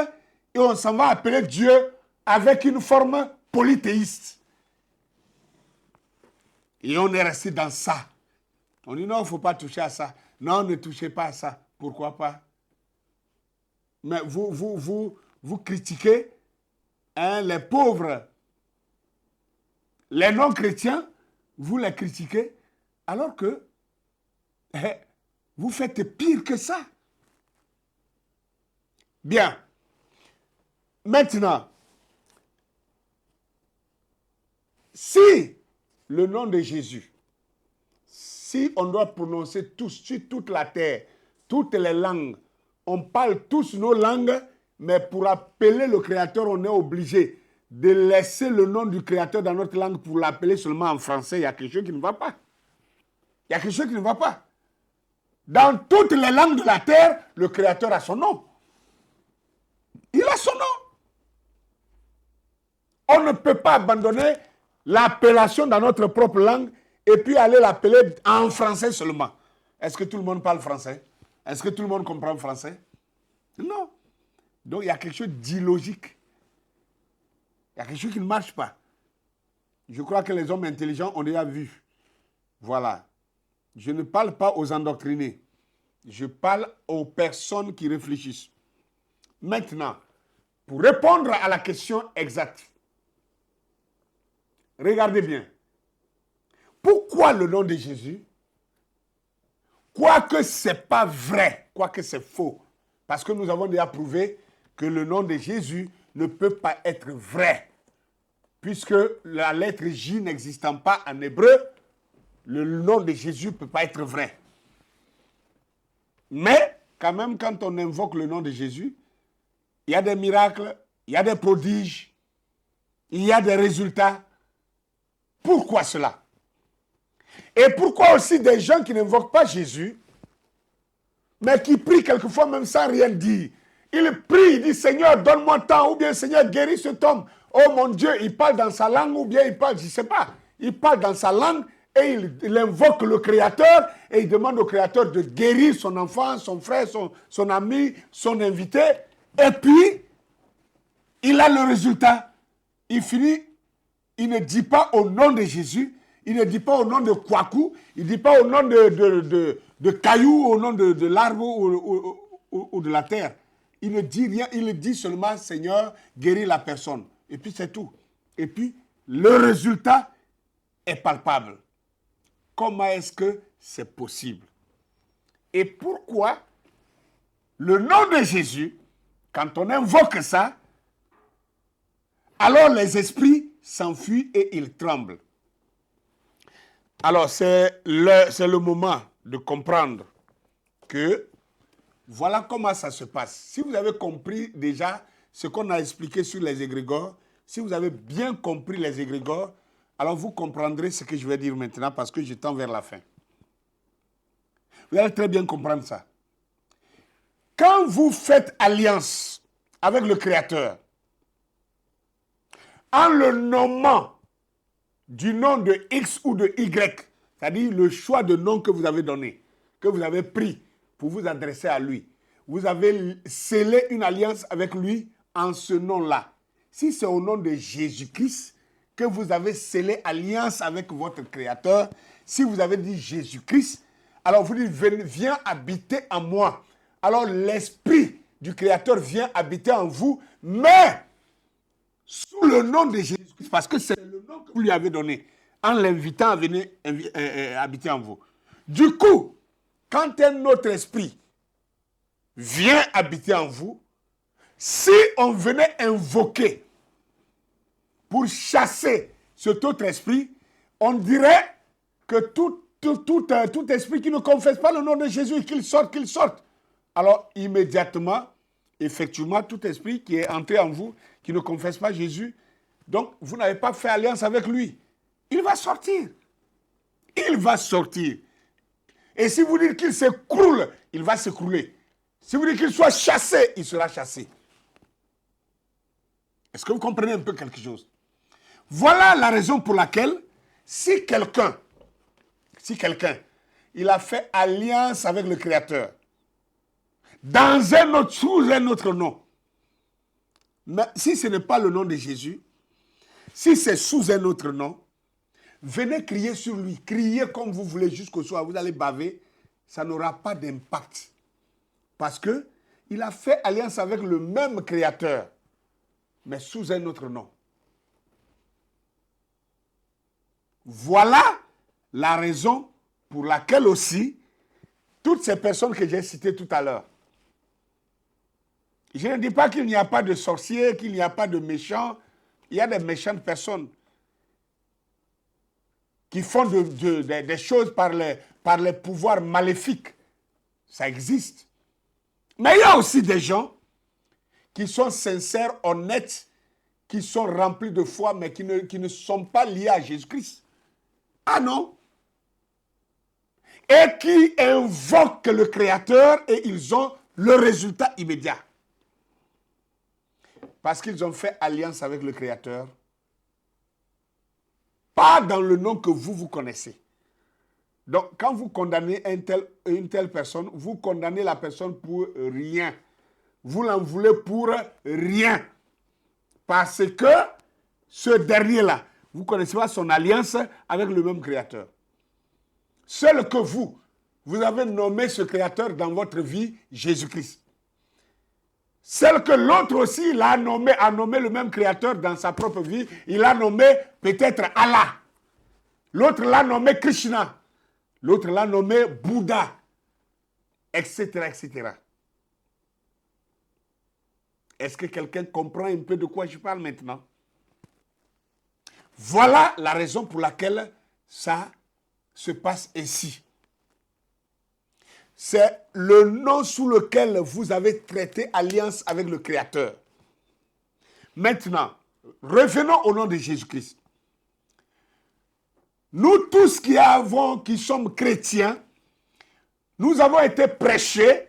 et on s'en va appeler Dieu avec une forme polythéiste? Et on est resté dans ça. On dit non, il ne faut pas toucher à ça. Non, ne touchez pas à ça. Pourquoi pas? Mais vous critiquez les pauvres, les non-chrétiens, vous les critiquez, alors que vous faites pire que ça. Bien. Maintenant, si le nom de Jésus, si on doit prononcer tous sur toute la terre, toutes les langues, on parle tous nos langues, mais pour appeler le Créateur, on est obligé de laisser le nom du Créateur dans notre langue pour l'appeler seulement en français. Il y a quelque chose qui ne va pas. Il y a quelque chose qui ne va pas. Dans toutes les langues de la terre, le Créateur a son nom. Il a son nom. On ne peut pas abandonner l'appellation dans notre propre langue et puis aller l'appeler en français seulement. Est-ce que tout le monde parle français? Est-ce que tout le monde comprend le français? Non. Donc il y a quelque chose d'illogique. Il y a quelque chose qui ne marche pas. Je crois que les hommes intelligents ont déjà vu. Voilà. Je ne parle pas aux endoctrinés. Je parle aux personnes qui réfléchissent. Maintenant, pour répondre à la question exacte, regardez bien. Pourquoi le nom de Jésus? Quoique ce n'est pas vrai, quoique c'est faux, parce que nous avons déjà prouvé que le nom de Jésus ne peut pas être vrai, puisque la lettre J n'existant pas en hébreu, le nom de Jésus ne peut pas être vrai. Mais, quand même, quand on invoque le nom de Jésus, il y a des miracles, il y a des prodiges, il y a des résultats. Pourquoi cela? Et pourquoi aussi des gens qui n'invoquent pas Jésus, mais qui prient quelquefois même sans rien dire? Il prie, il dit Seigneur, donne-moi tant, ou bien Seigneur, guéris cet homme. Oh mon Dieu, il parle dans sa langue, ou bien il parle, je ne sais pas. Il parle dans sa langue et il invoque le Créateur et il demande au Créateur de guérir son enfant, son frère, son ami, son invité. Et puis, il a le résultat. Il finit, il ne dit pas au nom de Jésus, il ne dit pas au nom de Kwaku, il ne dit pas au nom de caillou, au nom de l'arbre ou de la terre. Il ne dit rien, il dit seulement Seigneur, guéris la personne. Et puis c'est tout. Et puis le résultat est palpable. Comment est-ce que c'est possible? Et pourquoi le nom de Jésus, quand on invoque ça, alors les esprits s'enfuient et ils tremblent? Alors, c'est le moment de comprendre que voilà comment ça se passe. Si vous avez compris déjà ce qu'on a expliqué sur les égrégores, si vous avez bien compris les égrégores, alors vous comprendrez ce que je vais dire maintenant parce que je tends vers la fin. Vous allez très bien comprendre ça. Quand vous faites alliance avec le Créateur, en le nommant du nom de X ou de Y, c'est-à-dire le choix de nom que vous avez donné, que vous avez pris pour vous adresser à lui. Vous avez scellé une alliance avec lui en ce nom-là. Si c'est au nom de Jésus-Christ que vous avez scellé alliance avec votre Créateur, si vous avez dit Jésus-Christ, alors vous dites, viens habiter en moi. Alors l'Esprit du Créateur vient habiter en vous, mais sous le nom de Jésus-Christ, parce que c'est le nom que vous lui avez donné, en l'invitant à venir habiter en vous. Du coup, quand un autre esprit vient habiter en vous, si on venait invoquer pour chasser cet autre esprit, on dirait que tout esprit qui ne confesse pas le nom de Jésus, qu'il sorte. Alors, immédiatement, effectivement, tout esprit qui est entré en vous, qui ne confesse pas Jésus, donc vous n'avez pas fait alliance avec lui. Il va sortir. Il va sortir. Et si vous dites qu'il s'écroule, il va s'écrouler. Si vous dites qu'il soit chassé, il sera chassé. Est-ce que vous comprenez un peu quelque chose? Voilà la raison pour laquelle, si quelqu'un, il a fait alliance avec le Créateur, dans un autre, sous un autre nom, mais si ce n'est pas le nom de Jésus, si c'est sous un autre nom, venez crier sur lui, criez comme vous voulez jusqu'au soir, vous allez baver, ça n'aura pas d'impact. Parce que il a fait alliance avec le même Créateur, mais sous un autre nom. Voilà la raison pour laquelle aussi, toutes ces personnes que j'ai citées tout à l'heure, je ne dis pas qu'il n'y a pas de sorciers, qu'il n'y a pas de méchants, il y a des méchantes personnes qui font des choses par les pouvoirs maléfiques. Ça existe. Mais il y a aussi des gens qui sont sincères, honnêtes, qui sont remplis de foi, mais qui ne sont pas liés à Jésus-Christ. Ah non. Et qui invoquent le Créateur et ils ont le résultat immédiat. Parce qu'ils ont fait alliance avec le Créateur. Pas dans le nom que vous connaissez. Donc, quand vous condamnez une telle personne, vous condamnez la personne pour rien. Vous l'en voulez pour rien. Parce que ce dernier-là, vous connaissez pas son alliance avec le même Créateur. Seul que vous avez nommé ce Créateur dans votre vie, Jésus-Christ. Seul que l'autre aussi, il a nommé le même Créateur dans sa propre vie. Il a nommé peut-être Allah. L'autre l'a nommé Krishna. L'autre l'a nommé Bouddha. Etc., etc. Est-ce que quelqu'un comprend un peu de quoi je parle maintenant? Voilà la raison pour laquelle ça se passe ainsi. C'est le nom sous lequel vous avez traité alliance avec le Créateur. Maintenant, revenons au nom de Jésus-Christ. Nous tous qui sommes chrétiens, nous avons été prêchés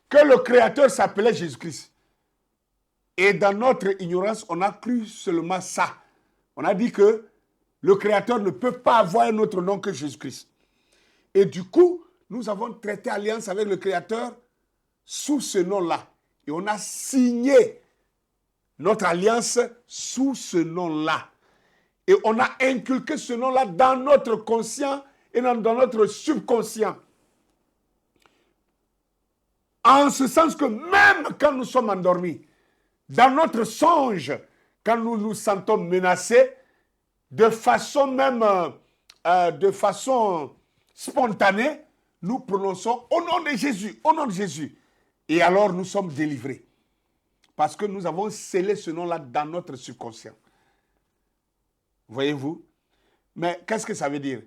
que le Créateur s'appelait Jésus-Christ. Et dans notre ignorance, on a cru seulement ça. On a dit que le Créateur ne peut pas avoir un autre nom que Jésus-Christ. Et du coup, nous avons traité alliance avec le Créateur sous ce nom-là. Et on a signé notre alliance sous ce nom-là. Et on a inculqué ce nom-là dans notre conscient et dans notre subconscient. En ce sens que même quand nous sommes endormis, dans notre songe, quand nous nous sentons menacés, de façon spontanée, nous prononçons au nom de Jésus, au nom de Jésus. Et alors nous sommes délivrés. Parce que nous avons scellé ce nom-là dans notre subconscient. Voyez-vous? Mais qu'est-ce que ça veut dire?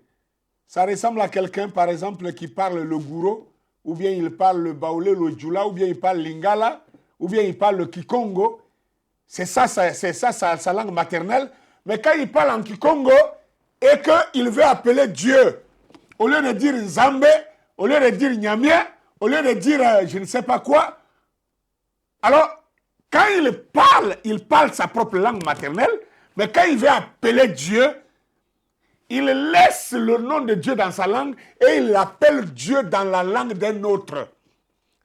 Ça ressemble à quelqu'un, par exemple, qui parle le gouro, ou bien il parle le baoulé, le djoula, ou bien il parle lingala, ou bien il parle le kikongo. C'est ça sa langue maternelle. Mais quand il parle en kikongo et qu'il veut appeler Dieu, au lieu de dire Nzambe, au lieu de dire Nyamie, au lieu de dire je ne sais pas quoi, alors quand il parle sa propre langue maternelle, mais quand il veut appeler Dieu, il laisse le nom de Dieu dans sa langue et il appelle Dieu dans la langue d'un autre.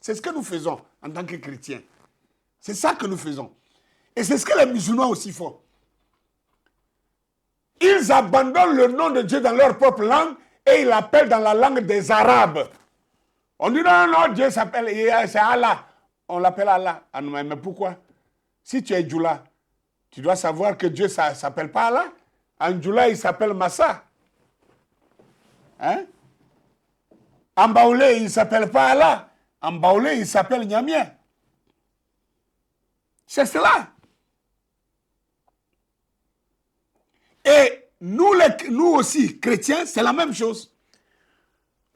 C'est ce que nous faisons en tant que chrétiens. C'est ça que nous faisons. Et c'est ce que les musulmans aussi font. Ils abandonnent le nom de Dieu dans leur propre langue et ils l'appellent dans la langue des Arabes. On dit non, Dieu s'appelle, c'est Allah. On l'appelle Allah. Ah non, mais pourquoi? Si tu es Djoula, tu dois savoir que Dieu ne s'appelle pas Allah. En Djoula, il s'appelle Massa. Hein? En Baoulé, il ne s'appelle pas Allah. En Baoulé, il s'appelle Nyamien. C'est cela. Et nous aussi, chrétiens, c'est la même chose.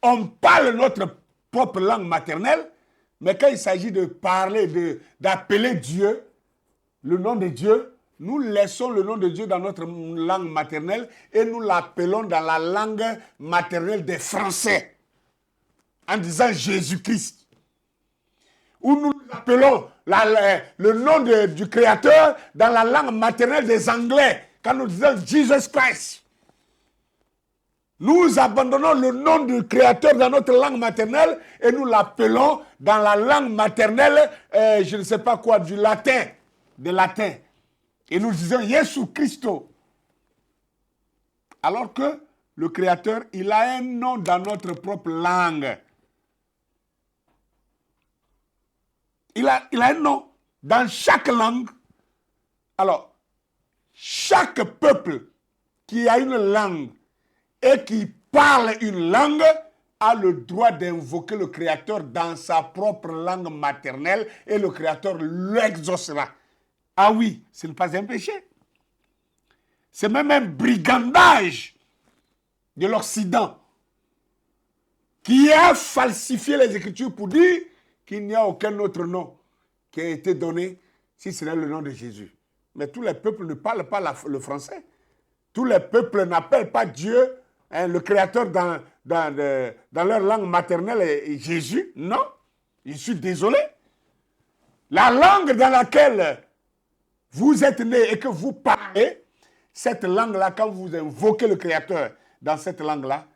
On parle notre propre langue maternelle, mais quand il s'agit de parler, d'appeler Dieu, le nom de Dieu, nous laissons le nom de Dieu dans notre langue maternelle et nous l'appelons dans la langue maternelle des Français, en disant Jésus-Christ. Ou nous appelons le nom du Créateur dans la langue maternelle des Anglais, quand nous disons Jesus Christ. Nous abandonnons le nom du Créateur dans notre langue maternelle et nous l'appelons dans la langue maternelle, je ne sais pas quoi, du latin, de latin. Et nous disons Jésus Christo. Alors que le Créateur, il a un nom dans notre propre langue. Il a un nom dans chaque langue. Alors, chaque peuple qui a une langue et qui parle une langue a le droit d'invoquer le Créateur dans sa propre langue maternelle et le Créateur l'exaucera. Ah oui, ce n'est pas un péché. C'est même un brigandage de l'Occident qui a falsifié les Écritures pour dire qu'il n'y a aucun autre nom qui a été donné si ce n'est le nom de Jésus. Mais tous les peuples ne parlent pas le français. Tous les peuples n'appellent pas Dieu, le Créateur dans leur langue maternelle et Jésus. Non, je suis désolé. La langue dans laquelle vous êtes né et que vous parlez, cette langue-là, quand vous invoquez le Créateur dans cette langue-là,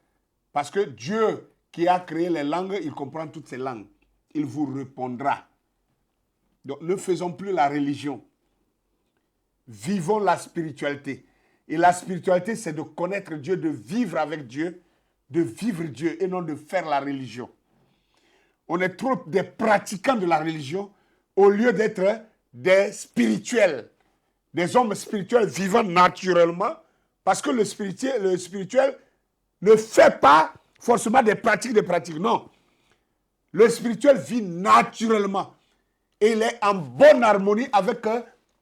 parce que Dieu qui a créé les langues, il comprend toutes ces langues. Il vous répondra. Donc ne faisons plus la religion. Vivons la spiritualité. Et la spiritualité, c'est de connaître Dieu, de vivre avec Dieu, de vivre Dieu et non de faire la religion. On est trop des pratiquants de la religion au lieu d'être des spirituels. Des hommes spirituels vivant naturellement, parce que le spirituel ne fait pas forcément des pratiques. Non. Le spirituel vit naturellement. Et il est en bonne harmonie avec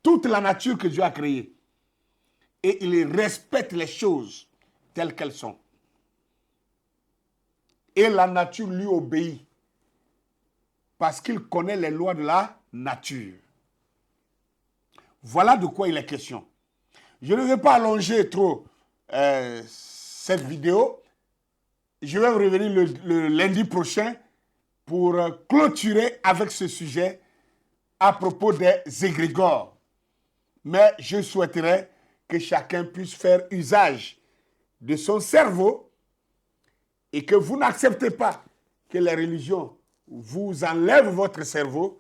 toute la nature que Dieu a créée. Et il respecte les choses telles qu'elles sont. Et la nature lui obéit. Parce qu'il connaît les lois de la nature. Voilà de quoi il est question. Je ne vais pas allonger trop cette vidéo. Je vais revenir le lundi prochain pour clôturer avec ce sujet à propos des égrégores. Mais je souhaiterais que chacun puisse faire usage de son cerveau et que vous n'acceptez pas que les religions vous enlèvent votre cerveau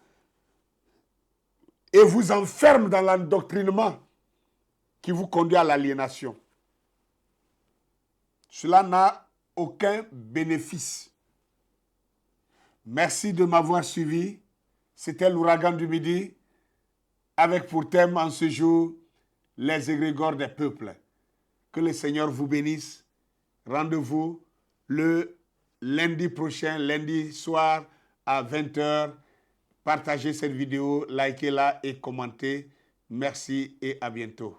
et vous enferment dans l'endoctrinement qui vous conduit à l'aliénation. Cela n'a aucun bénéfice. Merci de m'avoir suivi. C'était l'ouragan du midi, avec pour thème en ce jour les égrégores des peuples. Que le Seigneur vous bénisse. Rendez-vous le lundi prochain, lundi soir à 20 h. Partagez cette vidéo, likez-la et commentez. Merci et à bientôt.